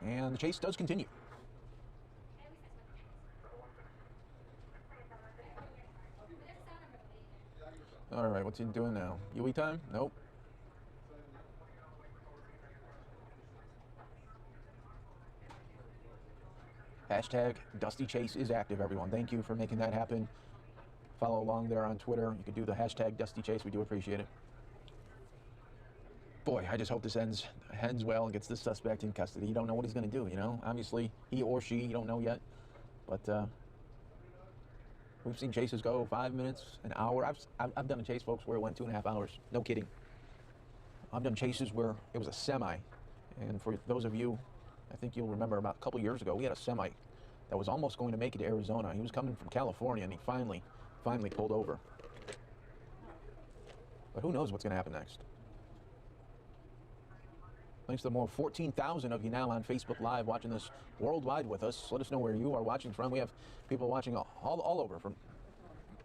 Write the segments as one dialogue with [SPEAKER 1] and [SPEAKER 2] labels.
[SPEAKER 1] And the chase does continue. All right, what's he doing now? QIWI time? Nope. Hashtag Dusty Chase is active, everyone. Thank you for making that happen. Follow along there on Twitter. You could do the hashtag Dusty Chase. We do appreciate it. Boy, I just hope this ends well and gets this suspect in custody. You don't know what he's going to do, you know? Obviously, he or she, you don't know yet. But we've seen chases go 5 minutes, an hour. I've done a chase, folks, where it went 2.5 hours. No kidding. I've done chases where it was a semi. And for those of you, I think you'll remember about a couple years ago, we had a semi that was almost going to make it to Arizona. He was coming from California, and he finally pulled over. But who knows what's going to happen next? Thanks to the more 14,000 of you now on Facebook Live watching this worldwide with us. Let us know where you are watching from. We have people watching all over, from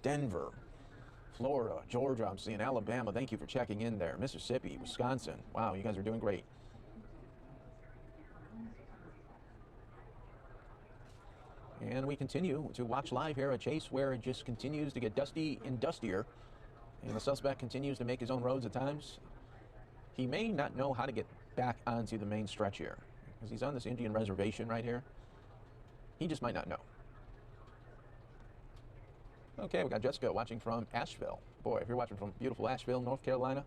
[SPEAKER 1] Denver, Florida, Georgia, I'm seeing Alabama. Thank you for checking in there. Mississippi, Wisconsin. Wow, you guys are doing great. And we continue to watch live here a chase where it just continues to get dusty and dustier. And the suspect continues to make his own roads at times. He may not know how to get back onto the main stretch here, because he's on this Indian reservation right here. He just might not know. Okay, we got Jessica watching from Asheville. Boy, if you're watching from beautiful Asheville, North Carolina,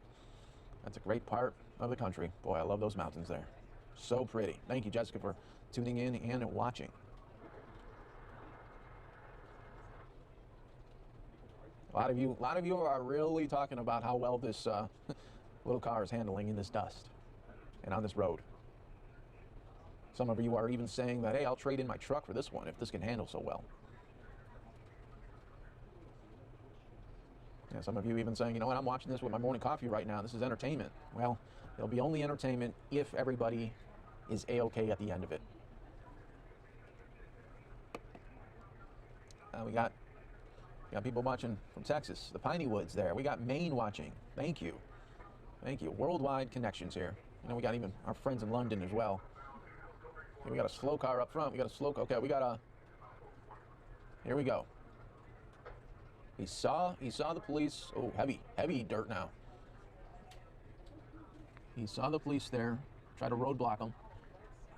[SPEAKER 1] that's a great part of the country. Boy, I love those mountains there. So pretty. Thank you, Jessica, for tuning in and watching. A lot of you are really talking about how well this little car is handling in this dust and on this road. Some of you are even saying that, hey, I'll trade in my truck for this one if this can handle so well. Yeah, some of you even saying, you know what, I'm watching this with my morning coffee right now. This is entertainment. Well, it'll be only entertainment if everybody is A-okay at the end of it. We got people watching from Texas, the Piney Woods there. We got Maine watching. Thank you. Thank you. Worldwide connections here. You know, we got even our friends in London as well. Okay, we got a slow car up front. We got a slow car. Okay, we got a... Here we go. He saw the police. Oh, heavy dirt now. He saw the police there. Try to roadblock him.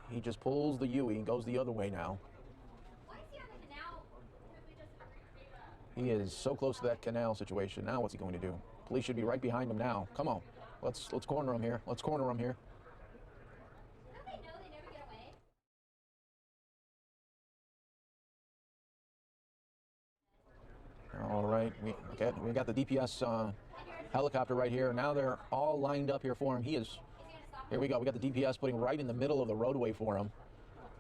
[SPEAKER 1] He just pulls the QIWI and goes the other way now. He is so close to that canal situation. Now what's he going to do? Police should be right behind him now. Come on. Let's corner him here. Let's corner him here.
[SPEAKER 2] Don't they know they never get away?
[SPEAKER 1] All right. We got the DPS helicopter right here. Now they're all lined up here for him. Here we go. We got the DPS putting right in the middle of the roadway for him.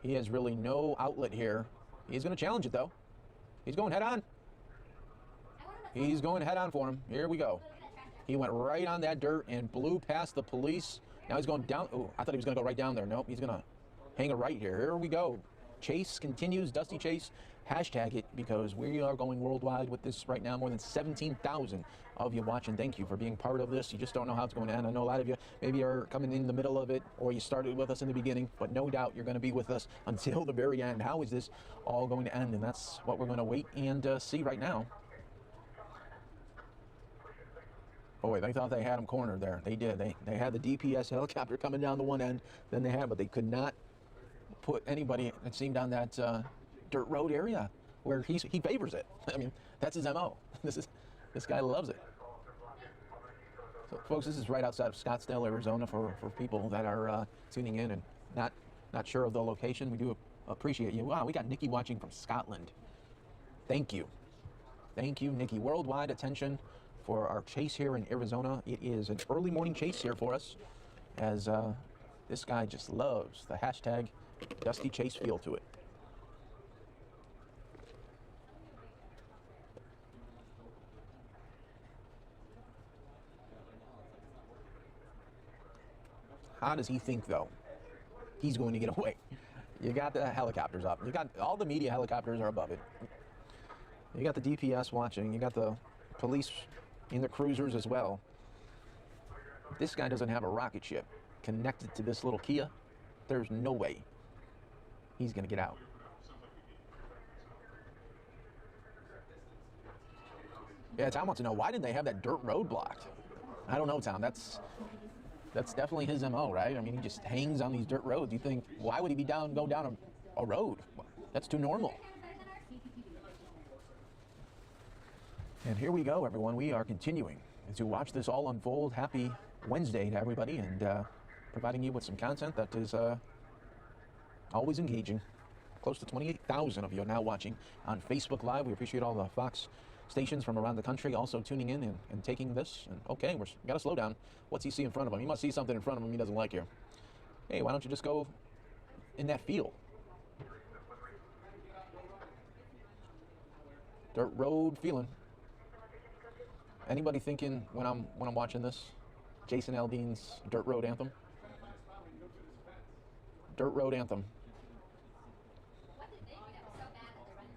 [SPEAKER 1] He has really no outlet here. He's going to challenge it, though. He's going head on. He's going head on for him. Here we go. He went right on that dirt and blew past the police. Now he's going down. Oh, I thought he was going to go right down there. Nope, he's going to hang a right here. Here we go. Chase continues. Dusty Chase. Hashtag it, because we are going worldwide with this right now. More than 17,000 of you watching. Thank you for being part of this. You just don't know how it's going to end. I know a lot of you maybe are coming in the middle of it, or you started with us in the beginning, but no doubt you're going to be with us until the very end. How is this all going to end? And that's what we're going to wait and see right now. Boy, they thought they had him cornered there. They did. They had the DPS helicopter coming down the one end. Then they had, but they could not put anybody, it seemed, on that dirt road area where he favors it. I mean, that's his MO. This guy loves it. So, folks, this is right outside of Scottsdale, Arizona, for people that are tuning in and not sure of the location. We do appreciate you. Wow, we got Nikki watching from Scotland. Thank you. Thank you, Nikki. Worldwide attention for our chase here in Arizona. It is an early morning chase here for us, as this guy just loves the hashtag Dusty Chase feel to it. How does he think, though, he's going to get away? You got the helicopters up. You got all the media helicopters are above it. You got the DPS watching. You got the police in the cruisers as well. This guy doesn't have a rocket ship connected to this little Kia. There's no way he's going to get out. Yeah, Tom wants to know, why did they have that dirt road blocked? I don't know, Tom. That's definitely his MO, right? I mean, he just hangs on these dirt roads. You think, why would he be go down a road? That's too normal. And here we go, everyone. We are continuing to watch this all unfold. Happy Wednesday to everybody, and providing you with some content that is always engaging. Close to 28,000 of you are now watching on Facebook Live. We appreciate all the Fox stations from around the country also tuning in and taking this. And okay, we got to slow down. What's he see in front of him? He must see something in front of him he doesn't like here. Hey, why don't you just go in that field? Dirt road feeling. Anybody thinking when I'm watching this, Jason Aldean's Dirt Road Anthem? Dirt Road Anthem.
[SPEAKER 2] What did they do that was so bad that they're running?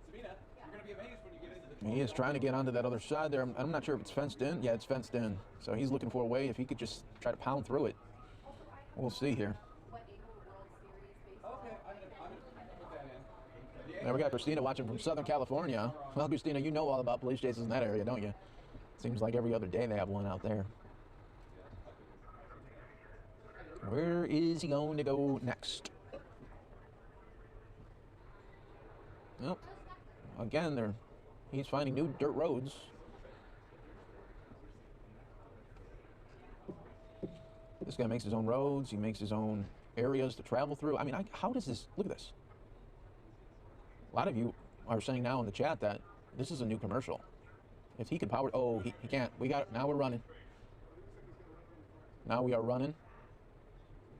[SPEAKER 3] Sabina, you're going to be amazed when you get into the...
[SPEAKER 1] He is trying to get onto that other side there. I'm not sure if it's fenced in. Yeah, it's fenced in. So he's looking for a way. If he could just try to pound through it. We'll see here.
[SPEAKER 3] Okay, I'm gonna put that in.
[SPEAKER 1] Now we got Christina watching from Southern California. Well, Christina, you know all about police chases in that area, don't you? Seems like every other day they have one out there. Where is he going to go next? Well, again, he's finding new dirt roads. This guy makes his own roads. He makes his own areas to travel through. I mean, how does this... Look at this. A lot of you are saying now in the chat that this is a new commercial. If he could power... Oh, he can't. We got it. Now we're running. Now we are running.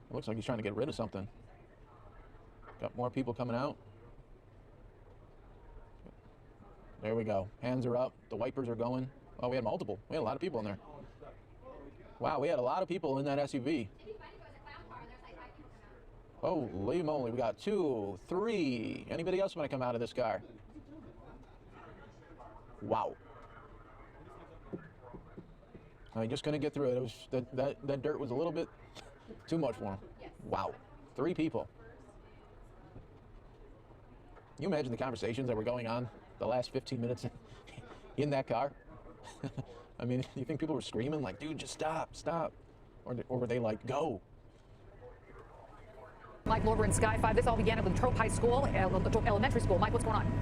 [SPEAKER 1] It looks like he's trying to get rid of something. Got more people coming out. There we go. Hands are up. The wipers are going. Oh, we had multiple. We had a lot of people in there. Wow, we had a lot of people in that SUV.
[SPEAKER 2] It'd be funny if it was a clown car and there's like 5 people come out.
[SPEAKER 1] Holy moly, we got 2, 3. Anybody else want to come out of this car? Wow. I just couldn't get through it. It was that dirt was a little bit too much for him. Wow. 3 people. Can you imagine the conversations that were going on the last 15 minutes in that car? I mean, you think people were screaming like, dude, just stop. Or were they like, go?
[SPEAKER 4] Mike Lorber in Sky 5. This all began at Latrobe High School, elementary school. Mike, what's going on?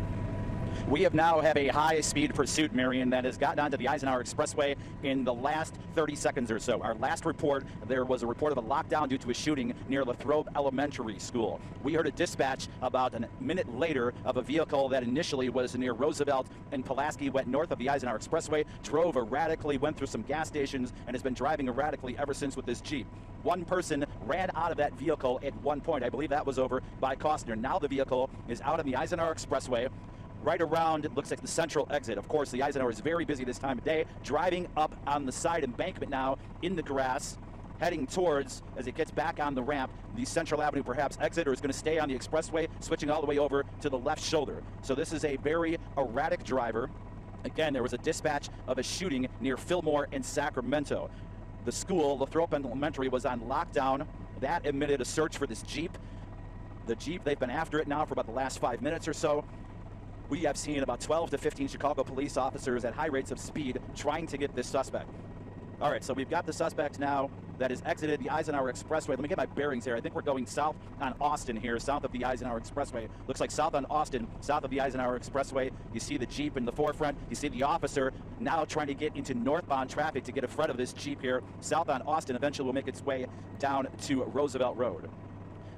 [SPEAKER 5] We have now have a high-speed pursuit, Marion, that has gotten onto the Eisenhower Expressway in the last 30 seconds or so. Our last report, there was a report of a lockdown due to a shooting near Latrobe Elementary School. We heard a dispatch about a minute later of a vehicle that initially was near Roosevelt and Pulaski, went north of the Eisenhower Expressway, drove erratically, went through some gas stations, and has been driving erratically ever since with this Jeep. One person ran out of that vehicle at one point. I believe that was over by Costner. Now the vehicle is out on the Eisenhower Expressway, right around, it looks like the central exit. Of course, the Eisenhower is very busy this time of day, driving up on the side embankment now in the grass, heading towards, as it gets back on the ramp, the Central Avenue perhaps exit, or is going to stay on the expressway, switching all the way over to the left shoulder. So this is a very erratic driver. Again, there was a dispatch of a shooting near Fillmore and Sacramento. The school, Lathrop Elementary, was on lockdown. That admitted a search for this Jeep. The Jeep, they've been after it now for about the last 5 minutes or so. We have seen about 12 to 15 Chicago police officers at high rates of speed trying to get this suspect. All right, so we've got the suspect now that has exited the Eisenhower Expressway. Let me get my bearings here. I think we're going south on Austin here, south of the Eisenhower Expressway. Looks like south on Austin, south of the Eisenhower Expressway. You see the Jeep in the forefront. You see the officer now trying to get into northbound traffic to get in front of this Jeep here. South on Austin eventually will make its way down to Roosevelt Road.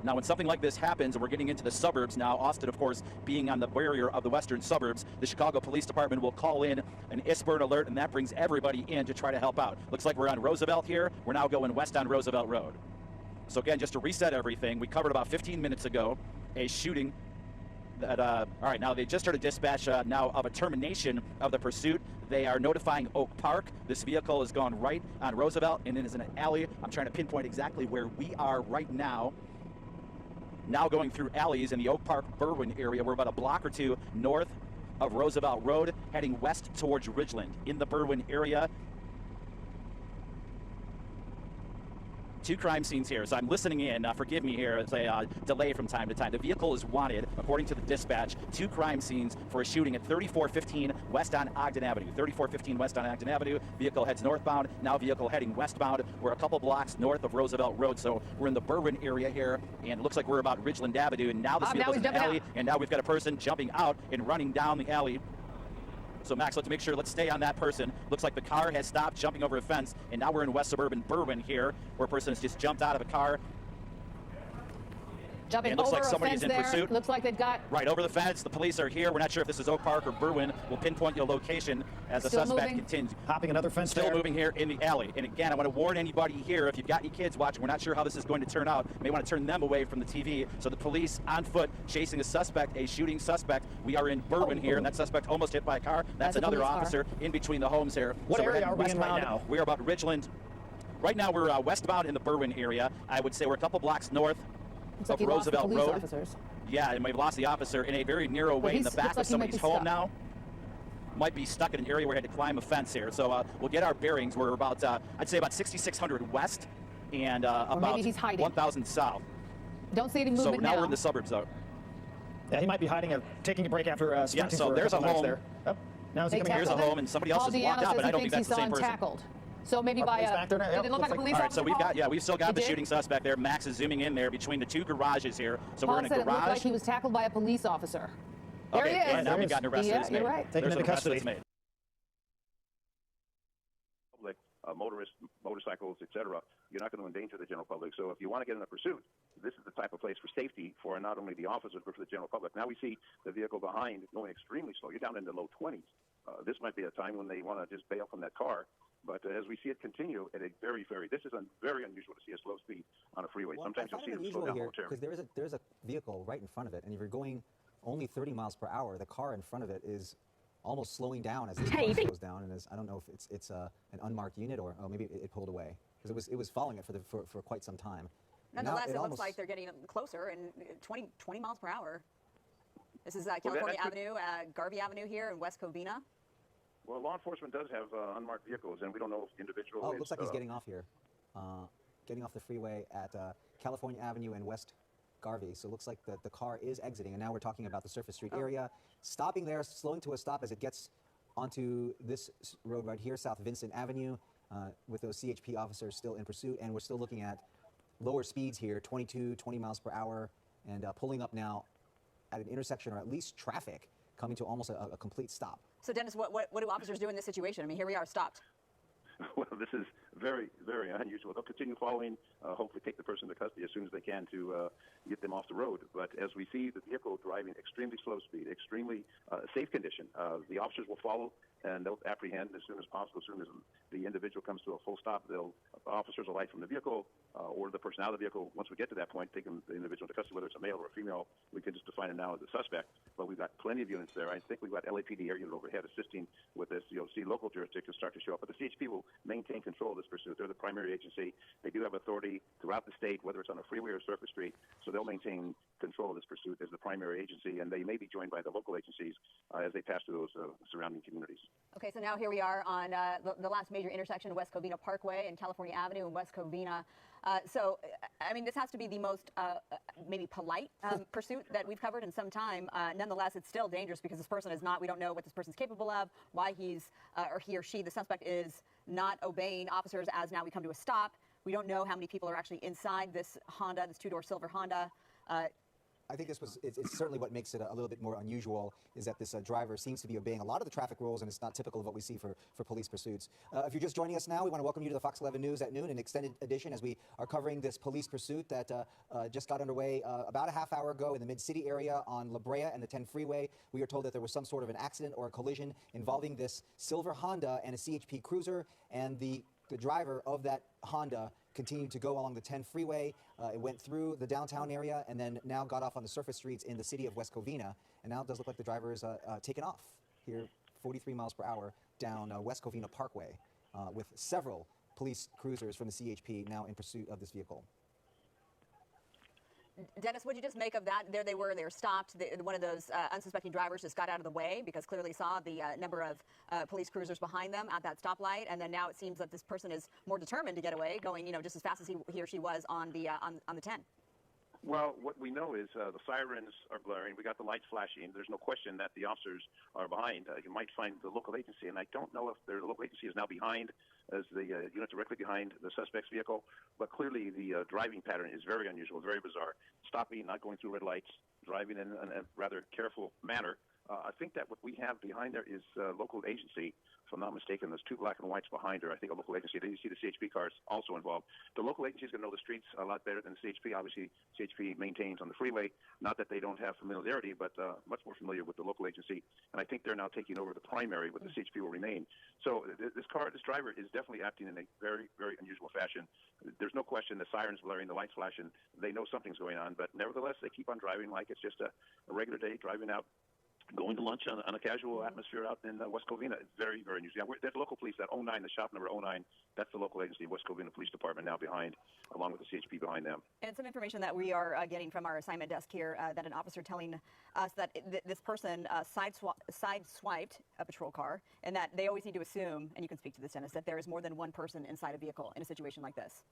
[SPEAKER 5] Now, when something like this happens, and we're getting into the suburbs now, Austin, of course, being on the barrier of the western suburbs, the Chicago Police Department will call in an ISBIRD alert, and that brings everybody in to try to help out. Looks like we're on Roosevelt here. We're now going west on Roosevelt Road. So again, just to reset everything, we covered about 15 minutes ago a shooting that, all right, now they just heard a dispatch now of a termination of the pursuit. They are notifying Oak Park. This vehicle has gone right on Roosevelt, and it is in an alley. I'm trying to pinpoint exactly where we are right now. Now going through alleys in the Oak Park Berwyn area. We're about a block or two north of Roosevelt Road, heading west towards Ridgeland in the Berwyn area. two crime scenes here, so I'm listening in. Forgive me here, it's a delay from time to time. The vehicle is wanted, according to the dispatch, two crime scenes for a shooting at 3415 West on Ogden Avenue. 3415 West on Ogden Avenue. Vehicle heads northbound, now vehicle heading westbound. We're a couple blocks north of Roosevelt Road, so we're in the Berwyn area here, and it looks like we're about Ridgeland Avenue, and now this vehicle's in the alley, and now we've got a person jumping out and running down the alley. So Max, let's make sure, let's stay on that person. Looks like the car has stopped jumping over a fence, and now we're in West Suburban Berwyn here, where a person has just jumped out of a car.
[SPEAKER 4] Jumping
[SPEAKER 5] It looks
[SPEAKER 4] over
[SPEAKER 5] like
[SPEAKER 4] a
[SPEAKER 5] somebody's
[SPEAKER 4] fence
[SPEAKER 5] in
[SPEAKER 4] there.
[SPEAKER 5] pursuit.
[SPEAKER 4] Looks like they've got...
[SPEAKER 5] Right over the fence. The police are here. We're not sure if this is Oak Park or Berwyn. We'll pinpoint your location as the
[SPEAKER 4] Still
[SPEAKER 5] suspect
[SPEAKER 4] moving.
[SPEAKER 5] continues.
[SPEAKER 6] Hopping another fence
[SPEAKER 5] Still
[SPEAKER 6] there.
[SPEAKER 5] moving here in the alley. And again, I want to warn anybody here, if you've got any kids watching, we're not sure how this is going to turn out. You may want to turn them away from the TV. So the police on foot chasing a suspect, a shooting suspect. We are in Berwyn here, and that suspect almost hit by a car. That's
[SPEAKER 4] a
[SPEAKER 5] another
[SPEAKER 4] police car.
[SPEAKER 5] officer in between the homes here.
[SPEAKER 6] What
[SPEAKER 5] so we're
[SPEAKER 6] area
[SPEAKER 5] heading
[SPEAKER 6] are we in right
[SPEAKER 5] westbound.
[SPEAKER 6] now?
[SPEAKER 5] We're about Ridgeland. Right now we're westbound in the Berwyn area. I would say we're a couple blocks north
[SPEAKER 4] Looks like
[SPEAKER 5] of
[SPEAKER 4] he lost the
[SPEAKER 5] Roosevelt
[SPEAKER 4] police
[SPEAKER 5] Road.
[SPEAKER 4] officers.
[SPEAKER 5] Yeah, and we've lost the officer in a very narrow way in the
[SPEAKER 4] he's-
[SPEAKER 5] back
[SPEAKER 4] looks
[SPEAKER 5] of
[SPEAKER 4] like he might
[SPEAKER 5] somebody's
[SPEAKER 4] be
[SPEAKER 5] home
[SPEAKER 4] stuck.
[SPEAKER 5] now. Might be stuck in an area where he had to climb a fence here. So we'll get our bearings. We're about, I'd say about 6600 west and about
[SPEAKER 4] maybe he's hiding.
[SPEAKER 5] 1000 south.
[SPEAKER 4] Don't see any
[SPEAKER 5] So
[SPEAKER 4] movement
[SPEAKER 5] now
[SPEAKER 4] now.
[SPEAKER 5] we're in the suburbs though.
[SPEAKER 6] Yeah, he might be hiding, taking a break after sprinting
[SPEAKER 5] so
[SPEAKER 6] for
[SPEAKER 5] there's a
[SPEAKER 6] couple minutes
[SPEAKER 5] home.
[SPEAKER 6] there. Oh, now is he
[SPEAKER 4] They
[SPEAKER 6] coming
[SPEAKER 5] Here's
[SPEAKER 6] here?
[SPEAKER 5] a
[SPEAKER 4] tackled
[SPEAKER 5] home, and somebody else
[SPEAKER 4] Paul
[SPEAKER 5] has walked
[SPEAKER 4] Deanna
[SPEAKER 5] out,
[SPEAKER 4] says
[SPEAKER 5] but I
[SPEAKER 4] he
[SPEAKER 5] don't think
[SPEAKER 4] thinks
[SPEAKER 5] that's the
[SPEAKER 4] he
[SPEAKER 5] same
[SPEAKER 4] saw him
[SPEAKER 5] person.
[SPEAKER 4] tackled. So maybe
[SPEAKER 6] Are
[SPEAKER 4] by
[SPEAKER 6] police back there now?
[SPEAKER 4] did it
[SPEAKER 6] Yep,
[SPEAKER 4] look like a
[SPEAKER 6] looks
[SPEAKER 4] police
[SPEAKER 5] All right,
[SPEAKER 4] officer?
[SPEAKER 5] so we've
[SPEAKER 4] Paul?
[SPEAKER 5] got, we've still got
[SPEAKER 4] It
[SPEAKER 5] the
[SPEAKER 4] did?
[SPEAKER 5] shooting suspect there. Max is zooming in there between the two garages here. So
[SPEAKER 4] Paul
[SPEAKER 5] we're in a
[SPEAKER 4] said it looked like
[SPEAKER 5] garage.
[SPEAKER 4] he was tackled by a police officer. There
[SPEAKER 5] Okay,
[SPEAKER 4] he is.
[SPEAKER 5] and now
[SPEAKER 6] There
[SPEAKER 5] we've
[SPEAKER 6] is.
[SPEAKER 5] gotten arrested.
[SPEAKER 4] Yeah,
[SPEAKER 5] It's
[SPEAKER 4] you're
[SPEAKER 5] made.
[SPEAKER 4] right.
[SPEAKER 6] Taken
[SPEAKER 5] There's
[SPEAKER 6] into
[SPEAKER 5] an arrest that's
[SPEAKER 6] custody.
[SPEAKER 5] made.
[SPEAKER 7] Public, motorists, motorcycles, etc., you're not going to endanger the general public. So if you want to get in a pursuit, this is the type of place for safety for not only the officers but for the general public. Now we see the vehicle behind going extremely slow. You're down in the low 20s. This might be a time when they want to just bail from that car. But as we see it continue at a very, this is very unusual to see a slow speed on a freeway.
[SPEAKER 8] Well,
[SPEAKER 7] Sometimes
[SPEAKER 8] I
[SPEAKER 7] you'll
[SPEAKER 8] find
[SPEAKER 7] see
[SPEAKER 8] it
[SPEAKER 7] them slow
[SPEAKER 8] unusual
[SPEAKER 7] down
[SPEAKER 8] here
[SPEAKER 7] momentarily.
[SPEAKER 8] because there's a vehicle right in front of it, and if you're going only 30 miles per hour, the car in front of it is almost slowing down as this car slows down, and I don't know if it's an unmarked unit or maybe it pulled away because it was following it for quite some time. And now
[SPEAKER 9] Nonetheless, it looks
[SPEAKER 8] almost-
[SPEAKER 9] like they're getting closer and 20 miles per hour. This is
[SPEAKER 7] that
[SPEAKER 9] California
[SPEAKER 7] could-
[SPEAKER 9] Avenue, Garvey Avenue here in West Covina.
[SPEAKER 7] Well, law enforcement does have unmarked vehicles, and we don't know if the individual
[SPEAKER 8] Oh,
[SPEAKER 7] is...
[SPEAKER 8] it looks like he's getting off here, getting off the freeway at California Avenue and West Garvey. So it looks like the car is exiting, and now we're talking about the Surface Street area, stopping there, slowing to a stop as it gets onto this road right here, South Vincent Avenue, with those CHP officers still in pursuit, and we're still looking at lower speeds here, 20 miles per hour, and pulling up now at an intersection, or at least traffic coming to almost a complete stop.
[SPEAKER 9] So, Dennis, what do officers do in this situation? I mean, here we are stopped.
[SPEAKER 7] Well, this is very, very unusual. They'll continue following, hopefully take the person to custody as soon as they can to get them off the road. But as we see the vehicle driving extremely slow speed, extremely safe condition, the officers will follow and they'll apprehend as soon as possible. As soon as the individual comes to a full stop, officers will alight from the vehicle or the person out of the vehicle. Once we get to that point, taking the individual to custody, whether it's a male or a female, we can just define it now as a suspect. But we've got plenty of units there. I think we've got LAPD air unit overhead assisting with this. You'll see local jurisdictions start to show up. But the CHP will maintain control of this pursuit. They're the primary agency. They do have authority throughout the state, whether it's on a freeway or surface street. So they'll maintain control of this pursuit as the primary agency, and they may be joined by the local agencies as they pass through those surrounding communities.
[SPEAKER 9] Okay, so now here we are on the last major intersection of West Covina Parkway and California Avenue in West Covina. So, I mean, this has to be the most maybe polite pursuit that we've covered in some time. Nonetheless, it's still dangerous because this person is not, we don't know what this person's capable of, why he's, or he or she, the suspect is not obeying officers as now we come to a stop. We don't know how many people are actually inside this Honda, this two-door silver Honda.
[SPEAKER 8] I think it's certainly what makes it a little bit more unusual is that this driver seems to be obeying a lot of the traffic rules, and it's not typical of what we see for police pursuits. If you're just joining us now, we want to welcome you to the Fox 11 News at noon, an extended edition as we are covering this police pursuit that just got underway about a half hour ago in the Mid-City area on La Brea and the 10 freeway. We are told that there was some sort of an accident or a collision involving this silver Honda and a CHP cruiser, and the driver of that Honda continued to go along the 10 freeway. It went through the downtown area and then now got off on the surface streets in the city of West Covina. And now it does look like the driver is taken off here 43 miles per hour down West Covina Parkway with several police cruisers from the CHP now in pursuit of this vehicle.
[SPEAKER 9] Dennis, what did you just make of that? There they were stopped. One of those unsuspecting drivers just got out of the way because clearly saw the number of police cruisers behind them at that stoplight, and then now it seems that this person is more determined to get away, going just as fast as he or she was on the 10.
[SPEAKER 7] Well, what we know is the sirens are blaring. We got the lights flashing. There's no question that the officers are behind. You might find the local agency, and I don't know if the local agency is now behind as the unit directly behind the suspect's vehicle, but clearly the driving pattern is very unusual, very bizarre. Stopping, not going through red lights, driving in a rather careful manner. I think that what we have behind there is local agency. If I'm not mistaken, there's two black and whites behind her. I think a local agency. Then you see the CHP cars also involved. The local agency is going to know the streets a lot better than the CHP. Obviously, CHP maintains on the freeway. Not that they don't have familiarity, but much more familiar with the local agency. And I think they're now taking over the primary, but the CHP will remain. So this driver is definitely acting in a very, very unusual fashion. There's no question the sirens blaring, the lights flashing. They know something's going on, but nevertheless, they keep on driving like it's just a regular day, driving out, going to lunch on a casual atmosphere out in West Covina. It's very, very unusual. There's local police, that 09, the shop number 09, that's the local agency, West Covina Police Department, now behind, along with the CHP behind them.
[SPEAKER 9] And some information that we are getting from our assignment desk here, that an officer telling us that this person sideswiped a patrol car, and that they always need to assume, and you can speak to this, Dennis, that there is more than one person inside a vehicle in a situation like this.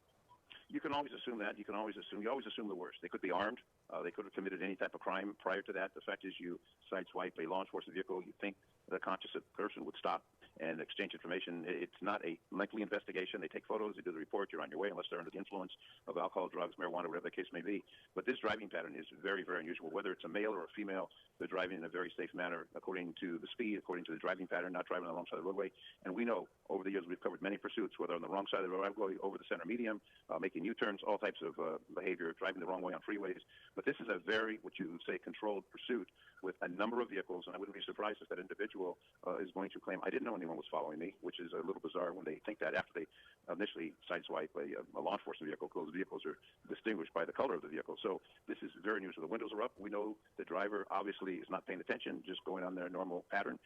[SPEAKER 7] You can always assume that. You always assume the worst. They could be armed. They could have committed any type of crime prior to that. The fact is, you sideswipe a law enforcement vehicle, you think the conscious person would stop and exchange information. It's not a lengthy investigation. They take photos, they do the report, you're on your way, unless they're under the influence of alcohol, drugs, marijuana, whatever the case may be. But this driving pattern is very, very unusual. Whether it's a male or a female, they're driving in a very safe manner according to the speed, according to the driving pattern, not driving on the wrong side of the roadway. And we know over the years we've covered many pursuits, whether on the wrong side of the roadway, over the center medium, making U-turns, all types of behavior, driving the wrong way on freeways. But this is a very, what you would say, controlled pursuit with a number of vehicles, and I wouldn't be surprised if that individual is going to claim, I didn't know anyone was following me, which is a little bizarre when they think that after they initially sideswipe a law enforcement vehicle, because those vehicles are distinguished by the color of the vehicle. So this is very unusual. The windows are up. We know the driver obviously is not paying attention, just going on their normal pattern.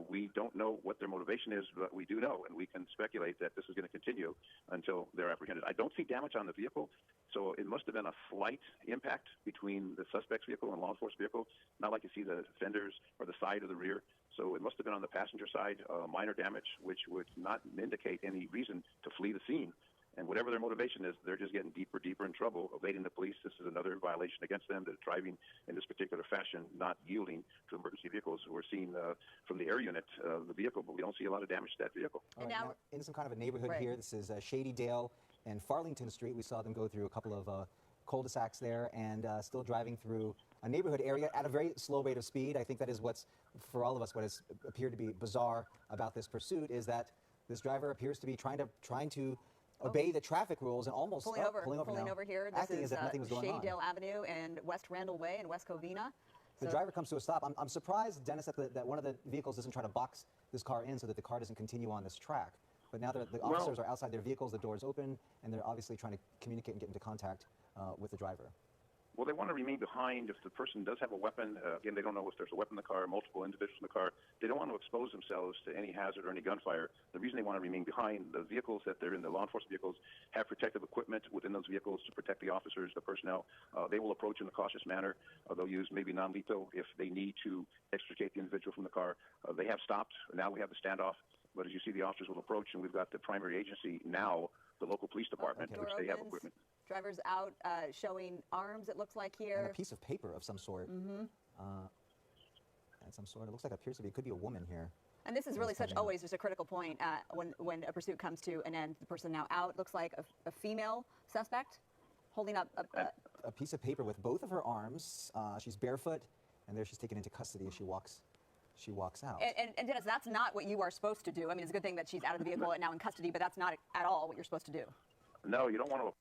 [SPEAKER 7] We don't know what their motivation is, but we do know, and we can speculate that this is going to continue until they're apprehended. I don't see damage on the vehicle, so it must have been a slight impact between the suspect's vehicle and law enforcement vehicle, not like you see the fenders or the side or the rear. So it must have been on the passenger side, minor damage, which would not indicate any reason to flee the scene. And whatever their motivation is, they're just getting deeper in trouble, evading the police. This is another violation against them. They're driving in this particular fashion, not yielding to emergency vehicles. We're seeing from the air unit the vehicle, but we don't see a lot of damage to that vehicle.
[SPEAKER 8] All right, now, in some kind of a neighborhood here, this is Shady Dale and Farlington Street. We saw them go through a couple of cul-de-sacs there, and still driving through a neighborhood area at a very slow rate of speed. I think that is what's, for all of us, what has appeared to be bizarre about this pursuit is that this driver appears to be trying to obey the traffic rules and almost
[SPEAKER 9] pulling over here. This
[SPEAKER 8] acting
[SPEAKER 9] is
[SPEAKER 8] as if nothing was going on.
[SPEAKER 9] Shadydale Avenue and West Randall Way in West Covina.
[SPEAKER 8] The driver comes to a stop. I'm surprised, Dennis, that one of the vehicles doesn't try to box this car in so that the car doesn't continue on this track. But now the officers are outside their vehicles, the door's open, and they're obviously trying to communicate and get into contact with the driver.
[SPEAKER 7] Well, they want to remain behind if the person does have a weapon. Again, they don't know if there's a weapon in the car, multiple individuals in the car. They don't want to expose themselves to any hazard or any gunfire. The reason they want to remain behind, the vehicles that they're in, the law enforcement vehicles, have protective equipment within those vehicles to protect the officers, the personnel. They will approach in a cautious manner. They'll use maybe non-lethal if they need to extricate the individual from the car. They have stopped. Now we have the standoff. But as you see, the officers will approach, and we've got the primary agency now, the local police department, which they have equipment.
[SPEAKER 9] Driver's out showing arms, it looks like here.
[SPEAKER 8] And a piece of paper of some sort. And some sort. It looks like it could be a woman here.
[SPEAKER 9] And this is really always just a critical point when a pursuit comes to an end. The person now out looks like a female suspect holding up
[SPEAKER 8] a piece of paper with both of her arms. She's barefoot, and there she's taken into custody as she walks out.
[SPEAKER 9] And Dennis, that's not what you are supposed to do. I mean, it's a good thing that she's out of the vehicle and now in custody, but that's not at all what you're supposed to do.
[SPEAKER 7] No, you don't want to.